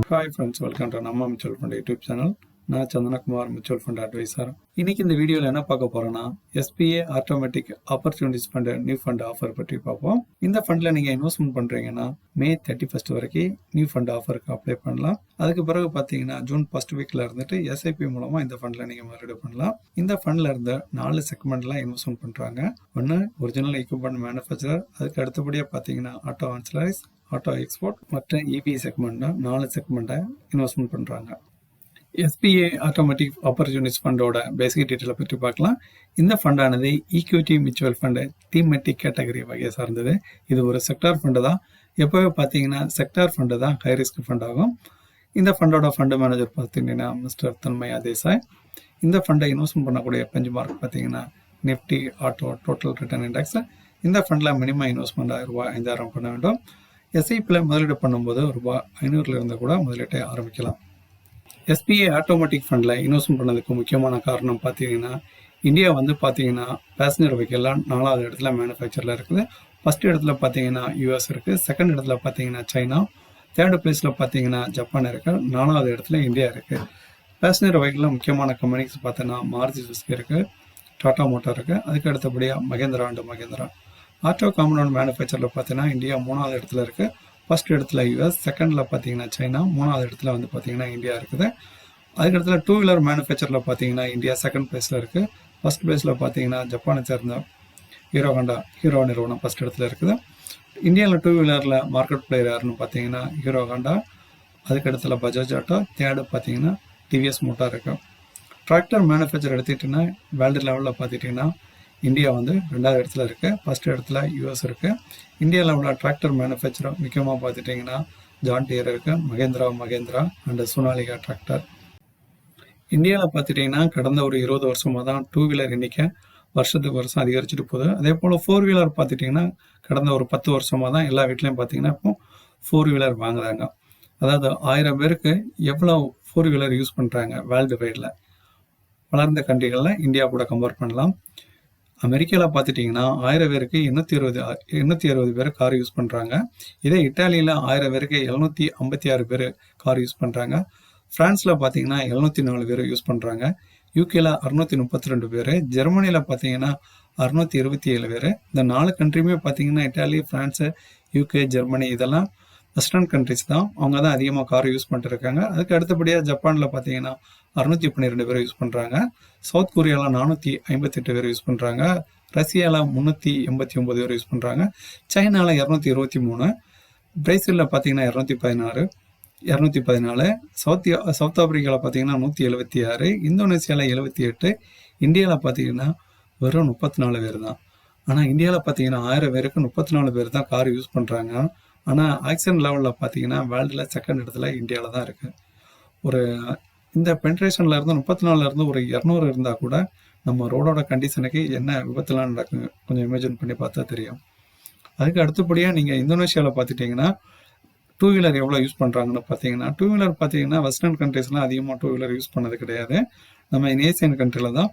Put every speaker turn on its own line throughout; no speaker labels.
Hi friends, welcome to நம்ம mutual fund YouTube channel. நான் Chandanakumar mutual fund advisor. இன்னைக்கு இந்த வீடியோவில் என்ன பார்க்க போறோம்னா SPA automatic opportunities fund new fund offer பற்றி பார்ப்போம். இந்த ஃபண்டில் நீங்கள் இன்வெஸ்ட்மெண்ட் பண்ணுறீங்கன்னா May 31 வரைக்கும் நியூ ஃபண்ட் ஆஃபருக்கு அப்ளை பண்ணலாம். அதுக்கு பிறகு பார்த்தீங்கன்னா ஜூன் 1 வீக்கில் இருந்துட்டு SIP மூலமாக இந்த ஃபண்டில் நீங்கள் முதலீடு பண்ணலாம். இந்த ஃபண்டில் இருந்து 4 செக்மெண்ட்லாம் இன்வெஸ்ட்மெண்ட் பண்ணுறாங்க. ஒன்று ஒரிஜினல் எக்யூப்மெண்ட் மேனுஃபேக்சரர், அதுக்கு அடுத்தபடியாக பார்த்தீங்கன்னா ஆட்டோ ஆன்சிலரிஸ், ஆட்டோ எக்ஸ்போர்ட் மற்ற EV செக்மெண்ட்னா 4 செக்மெண்ட்டை இன்வெஸ்ட்மெண்ட் பண்ணுறாங்க. SPA ஆட்டோமேட்டிக் ஆப்பர்ச்சுனிட்டிஸ் ஃபண்டோட பேசிக் டீட்டெயிலை பற்றி பார்க்கலாம். இந்த ஃபண்டானது equity mutual fund thematic category வகையை சார்ந்தது. இது ஒரு செக்டார் ஃபண்டு தான். எப்போவே பார்த்தீங்கன்னா செக்டார் ஃபண்டு தான் ஹை ரிஸ்க் ஃபண்ட் ஆகும். இந்த ஃபண்டோட ஃபண்டு மேனேஜர் பார்த்தீங்கன்னா மிஸ்டர் தன்மயா தேசாய். இந்த ஃபண்டை இன்வெஸ்ட்மெண்ட் பண்ணக்கூடிய பெஞ்ச் மார்க் பார்த்தீங்கன்னா Nifty auto total return index. இந்த ஃபண்டில் மினிமம் இன்வெஸ்ட்மெண்ட் ரூபாய் 5000 பண்ண வேண்டும். SIPயில் முதலீடு பண்ணும்போது ரூபாய் 500 இருந்து கூட முதலீட்டை ஆரம்பிக்கலாம். SPA ஆட்டோமேட்டிக் ஃபண்டில் இன்வெஸ்ட்மெண்ட் பண்ணதுக்கு முக்கியமான காரணம் பார்த்தீங்கன்னா இந்தியா பார்த்தீங்கன்னா பேசஞ்சர் வெஹிக்கிள்லாம் 4வது இடத்துல மேனுஃபேக்சரில் இருக்குது. ஃபர்ஸ்ட் இடத்துல பார்த்தீங்கன்னா US இருக்குது, செகண்ட் இடத்துல பார்த்தீங்கன்னா சைனா, தேர்ட் பிளேஸில் பார்த்தீங்கன்னா ஜப்பான் இருக்குது, 4வது இடத்துல இந்தியா இருக்குது. பேசஞ்சர் வெஹிக்கிளில் முக்கியமான கம்பெனிஸ் பார்த்தோன்னா மாருதி சுசுகி இருக்குது, டாடா மோட்டார் இருக்குது, அதுக்கு அடுத்தபடியாக Mahindra and Mahindra. Auto compound மேனுஃபேக்சரில் பார்த்தீங்கன்னா இந்தியா 3வது இடத்துல இருக்குது. ஃபர்ஸ்ட் இடத்துல US, செகண்டில் பார்த்தீங்கன்னா சைனா, 3வது இடத்துல பார்த்தீங்கன்னா இந்தியா இருக்குது. அதுக்கடுத்துல 2 வீலர் மேனுஃபேக்சரில் பார்த்தீங்கன்னா இந்தியா செகண்ட் பிளேஸில் இருக்குது. ஃபர்ஸ்ட் பிளேஸில் பார்த்தீங்கன்னா ஜப்பானை சேர்ந்த ஹீரோ நிறுவனம் ஃபர்ஸ்ட் இடத்துல இருக்குது. இந்தியாவில் 2 வீலரில் மார்க்கெட் பிளேயர் யாருன்னு பார்த்தீங்கன்னா ஹீரோ ஹோண்டா, அதுக்கடுத்துல பஜாஜ் ஆட்டோ, தேர்டு பார்த்தீங்கன்னா TVS மோட்டார் இருக்குது. டிராக்டர் மேனுஃபேக்சர் எடுத்துக்கிட்டிங்கன்னா வேர்ல்டு லெவலில் பார்த்துட்டிங்கன்னா இந்தியா 2வது இடத்துல இருக்குது, ஃபர்ஸ்ட் இடத்துல US இருக்குது. இந்தியாவில் உள்ள டிராக்டர் மேனுஃபேக்சர் முக்கியமாக பார்த்துட்டிங்கன்னா ஜான் டியர் இருக்குது, மகேந்திரா அண்ட் சோனாலிகா டிராக்டர். இந்தியாவில் பார்த்துட்டிங்கன்னா கடந்த ஒரு 20 வருஷமாக தான் 2 வீலர் எண்ணிக்கை வருஷத்துக்கு வருஷம் அதிகரிச்சுட்டு போகுது. அதே போல் 4 வீலர் பார்த்துட்டிங்கன்னா கடந்த ஒரு 10 வருஷமாக தான் எல்லா வீட்லையும் பார்த்தீங்கன்னா இப்போ 4 வீலர் வாங்குறாங்க. அதாவது 1000 பேருக்கு எவ்வளோ 4 வீலர் யூஸ் பண்ணுறாங்க வேர்ல்டு வைடில். வளர்ந்த கண்ட்ரிகளில் இந்தியா கூட கம்பேர் பண்ணலாம். அமெரிக்காவில் பார்த்துட்டிங்கன்னா 1000 பேருக்கு 860 பேர் கார் யூஸ் பண்ணுறாங்க. இதே இட்டாலியில் 1000 பேருக்கு 756 பேர் கார் யூஸ் பண்ணுறாங்க. ஃப்ரான்ஸில் பார்த்தீங்கன்னா 704 பேர் யூஸ் பண்ணுறாங்க. UKல 632 பேர், ஜெர்மனியில் பார்த்தீங்கன்னா 627 பேர். இந்த 4 கண்ட்ரியுமே பார்த்தீங்கன்னா இட்டாலி, ஃப்ரான்ஸு, UK, ஜெர்மனி இதெல்லாம் வெஸ்டர்ன் கண்ட்ரிஸ் தான். அவங்க தான் அதிகமாக கார் யூஸ் பண்ணிட்டு இருக்காங்க. அதுக்கு அடுத்தபடியாக ஜப்பானில் பார்த்தீங்கன்னா 612 பேர் யூஸ் பண்ணுறாங்க. சவுத் கொரியாவில் 458 பேர் யூஸ் பண்ணுறாங்க. ரஷ்யாவில் 389 பேர் யூஸ் பண்ணுறாங்க. சைனாவில் 223, பிரேசிலில் பார்த்தீங்கன்னா 214, சவுத் ஆப்பிரிக்காவில் பார்த்தீங்கன்னா 176, இந்தோனேசியாவில் 78, இந்தியாவில் பார்த்தீங்கன்னா வெறும் 34 பேர் தான். ஆனால் இந்தியாவில் பார்த்தீங்கன்னா 1000 பேருக்கு 34 பேர் தான் கார் யூஸ் பண்ணுறாங்க. ஆனால் ஆக்சிடென்ட் லெவலில் பார்த்தீங்கன்னா வேர்ல்டில் செகண்ட் இடத்துல இந்தியாவில் தான் இருக்குது. ஒரு இந்த பென்ட்ரேஷனில் இருந்து 34 இருந்து ஒரு 200 இருந்தால் கூட நம்ம ரோடோட கண்டிஷனுக்கு என்ன விபத்துலாம் நடக்குங்க கொஞ்சம் இமேஜின் பண்ணி பார்த்தா தெரியும். அதுக்கு அடுத்தபடியாக நீங்கள் இந்தோனேஷியாவில் பார்த்துட்டிங்கன்னா 2 வீலர் எவ்வளோ யூஸ் பண்ணுறாங்கன்னு பார்த்தீங்கன்னா 2 வீலர் பார்த்தீங்கன்னா வெஸ்டர்ன் கண்ட்ரீஸ்லாம் அதிகமாக 2 வீலர் யூஸ் பண்ணது கிடையாது. நம்ம ஏசியன் கண்ட்ரியில் தான்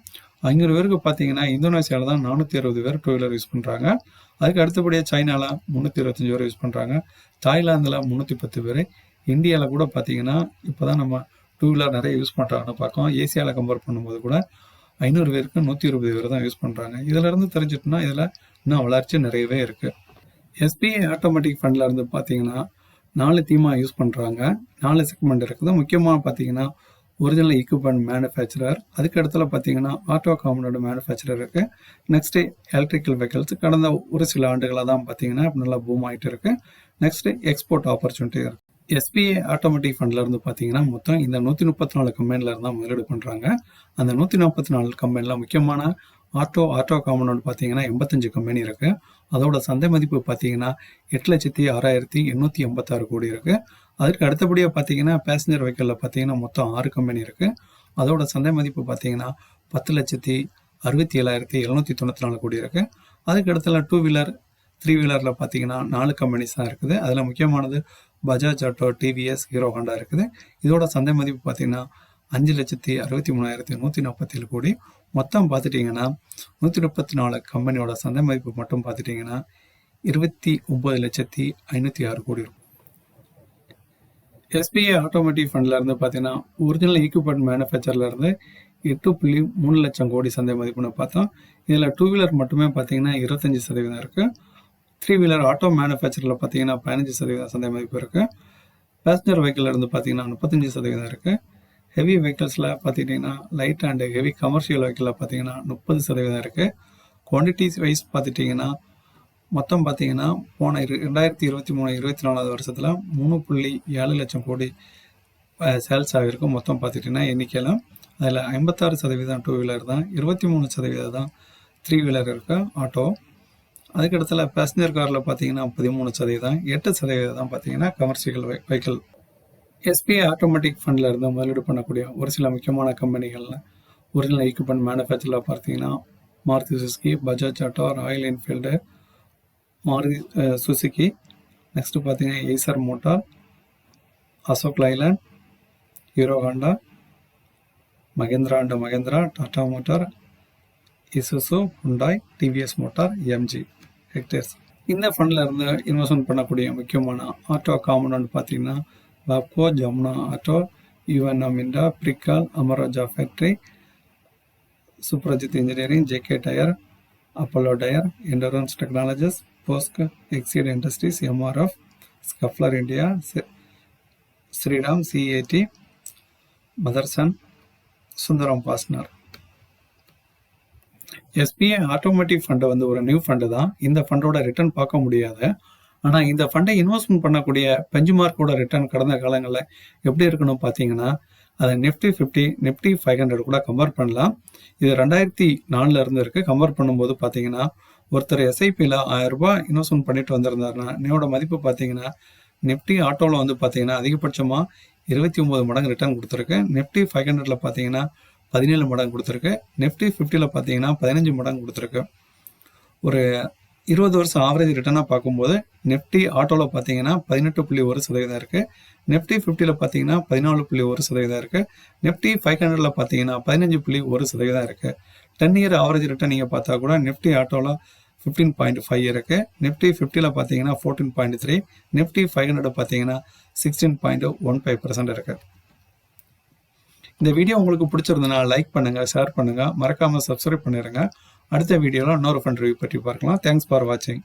500 பேருக்கு பார்த்தீங்கன்னா இந்தோனேஷியாவில் தான் 460 பேர் 2 வீலர் யூஸ் பண்ணுறாங்க. அதுக்கு அடுத்தபடியாக சைனாவில் 325 பேர் யூஸ் பண்ணுறாங்க. தாய்லாந்தில் 310 பேர். இந்தியாவில் கூட பார்த்தீங்கன்னா இப்போ தான் நம்ம 2 வீலர் நிறைய யூஸ் பண்ணுறாங்கன்னு பார்க்கோம். ஏசியாவில் கம்பேர் பண்ணும்போது கூட 500 பேருக்கு 120 பேர் தான் யூஸ் பண்ணுறாங்க. இதிலேருந்து தெரிஞ்சிட்டோம்னா இதில் இன்னும் வளர்ச்சி நிறையவே இருக்குது. SPA ஆட்டோமேட்டிக் ஃபண்டில் இருந்து பார்த்தீங்கன்னா 4 தீமாக யூஸ் பண்ணுறாங்க. 4 செக்மெண்ட் இருக்குது. முக்கியமாக பார்த்தீங்கன்னா ஒரிஜினல் எக்யூப்மெண்ட் மேனுஃபேக்சரர், அதுக்கு இடத்துல பார்த்தீங்கன்னா ஆட்டோ காம்பவுண்ட் மேனுஃபேக்சரர் இருக்குது. நெக்ஸ்ட்டு எலக்ட்ரிக்கல் வெஹிக்கிள்ஸ் கடந்த ஒரு சில ஆண்டுகளாக தான் பார்த்தீங்கன்னா நல்லா பூம் ஆகிட்டு இருக்குது. நெக்ஸ்ட்டு எக்ஸ்போர்ட் ஆப்பர்ச்சுனிட்டி இருக்குது. SPA ஆட்டோமேட்டிக் ஃபண்டில் இருந்து பார்த்தீங்கன்னா மொத்தம் இந்த 134 கம்பெனியில் இருந்தால் முதலீடு பண்ணுறாங்க. அந்த 144 கம்பெனியில் முக்கியமான ஆட்டோ காம்பவுண்ட் பார்த்தீங்கன்னா 85 கம்பெனி இருக்குது. அதோட சந்தை மதிப்பு பார்த்தீங்கன்னா 8,06,886 கோடி இருக்குது. அதுக்கு அடுத்தபடியாக பார்த்தீங்கன்னா பேசஞ்சர் வெஹிக்கிளில் பார்த்தீங்கன்னா மொத்தம் 6 கம்பெனி இருக்குது. அதோட சந்தை மதிப்பு பார்த்தீங்கன்னா 10,67,794 கோடி இருக்குது. அதுக்கு இடத்துல 2 வீலர் 3 வீலரில் பார்த்தீங்கன்னா 4 கம்பெனிஸ் தான் இருக்குது. அதில் முக்கியமானது Bajaj auto, TVS, hero Honda இருக்குது. இதோட சந்தை மதிப்பு பார்த்தீங்கன்னா 5,63,147 கோடி. மொத்தம் பார்த்துட்டிங்கன்னா 134 கம்பெனியோட சந்தை மதிப்பு மட்டும் பார்த்துட்டிங்கன்னா 29,506 கோடி இருக்கும். எஸ்பிஐ ஆட்டோமேட்டிக் ஃபண்டில் இருந்து பார்த்தீங்கன்னா ஒரிஜினல் ஈக்விப்மெண்ட் மேனுஃபேக்சரில் இருந்து 8.3 லட்சம் கோடி சந்தை மதிப்புன்னு பார்த்தோம். இதில் 2 வீலர் மட்டுமே பார்த்தீங்கன்னா 25% இருக்குது. 3 வீலர் ஆட்டோ மேனுஃபேக்சரில் பார்த்தீங்கன்னா 15% சந்தை மதிப்பு இருக்குது. பேசஞ்சர் வெஹிக்கிள் இருந்து பார்த்தீங்கன்னா 35% இருக்குது. ஹெவி வெஹிக்கிள்ஸில் பார்த்துக்கிட்டிங்கன்னா லைட் அண்ட் ஹெவி கமர்ஷியல் வெஹிக்கிளில் பார்த்தீங்கன்னா 30% இருக்குது. குவான்டிட்டிஸ் வைஸ் பார்த்துட்டிங்கன்னா மொத்தம் பார்த்தீங்கன்னா போன 2023-24 வருஷத்தில் 3.7 லட்சம் கோடி சேல்ஸ் ஆகிருக்கும். மொத்தம் பார்த்துட்டிங்கன்னா எண்ணிக்கையில் அதில் 56% 2 வீலர் தான், 23% தான் 3 வீலர் இருக்கு ஆட்டோ. அதுக்கடுத்துல பேசஞ்சர் காரில் பார்த்தீங்கன்னா 13%, 8% தான் பார்த்தீங்கன்னா கமர்ஷியல் வெஹிக்கிள். எஸ்பிஐ ஆட்டோமேட்டிக் ஃபண்டில் இருந்து முதலீடு பண்ணக்கூடிய ஒரு சில முக்கியமான கம்பெனிகளில் ஒரிஜினல் எக்யூப்மெண்ட் மேனுஃபேக்சரில் பார்த்தீங்கன்னா Maruti Suzuki, Bajaj Auto, Royal Enfield, Maruti Suzuki, next பார்த்தீங்கன்னா Eicher Motor, Ashok Leyland, Hero Honda, Mahindra and Mahindra, Tata Motor, Isuzu, Hyundai, TVS Motor, MG, Hector. இந்த ஃபண்டில் இருந்து இன்வெஸ்ட்மெண்ட் பண்ணக்கூடிய முக்கியமான ஆட்டோ காம்பனண்ட் பார்த்தீங்கன்னா Wabco, Jamna Auto, UNO Minda, Pricol, Amara Raja factory, Suprajit Engineering, JK Tyre, Apollo Tyre, Endurance Technologies, Bosch, Exide Industries, MRF, Schaeffler India, Shriram, சிஏடி, Motherson, Sundaram Fasteners. SBI automatic fund வந்து ஒரு new fund தான். இந்த ஃபண்டோட ரிட்டர்ன் பார்க்க முடியாது. ஆனால் இந்த ஃபண்டை இன்வெஸ்ட்மெண்ட் பண்ணக்கூடிய பெஞ்ச்மார்க்கோட ரிட்டர்ன் கடந்த காலங்களில் எப்படி இருக்கணும் பார்த்தீங்கன்னா அதை நிஃப்டி 50, நிஃப்டி 500 கூட கம்பேர் பண்ணலாம். இது 2004 இருந்து இருக்குது. கம்பேர் பண்ணும்போது பார்த்தீங்கன்னா ஒருத்தர் எஸ்ஐபியில் 1000 ரூபாய் இன்வெஸ்ட்மெண்ட் பண்ணிட்டு வந்திருந்தாருன்னா என்னோட மதிப்பு பார்த்தீங்கன்னா நிஃப்டி ஆட்டோவில் வந்து பார்த்தீங்கன்னா அதிகபட்சமாக 29 மடங்கு ரிட்டர்ன் கொடுத்துருக்கு. நிஃப்டி 500ல் பார்த்தீங்கன்னா 17 மடங்கு கொடுத்துருக்கு. நிஃப்டி 50ல் பார்த்தீங்கன்னா 15 மடங்கு கொடுத்துருக்கு. ஒரு 20 வருஷம் ஆவரேஜ் ரிட்டர்னாக பார்க்கும்போது நிஃப்டி ஆட்டோவில் பார்த்தீங்கன்னா 18.1% இருக்குது. நிஃப்டி 50ல் பார்த்தீங்கன்னா 14.1% இருக்குது. நிஃப்டி 500ல் பார்த்தீங்கன்னா 15.1% இருக்குது. 10 இயர் ஆவரேஜ் ரிட்டர்ன் நீங்கள் பார்த்தா கூட நிஃப்டி ஆட்டோவில் 15.5 இருக்குது. நிஃப்டி 50ல் பார்த்தீங்கன்னா 14.3, நிஃப்டி 500 பார்த்தீங்கன்னா 16.15% இருக்குது. இந்த வீடியோ உங்களுக்கு பிடிச்சிருந்தனா லைக் பண்ணுங்கள், ஷேர் பண்ணுங்கள், மறக்காமல் சப்ஸ்கிரைப் பண்ணிடுங்க. அடுத்த வீடியோவில் இன்னொரு ஃபண்ட் ரிவ்யூ பற்றி பார்க்கலாம். தேங்க்ஸ் ஃபார் வாட்சிங்.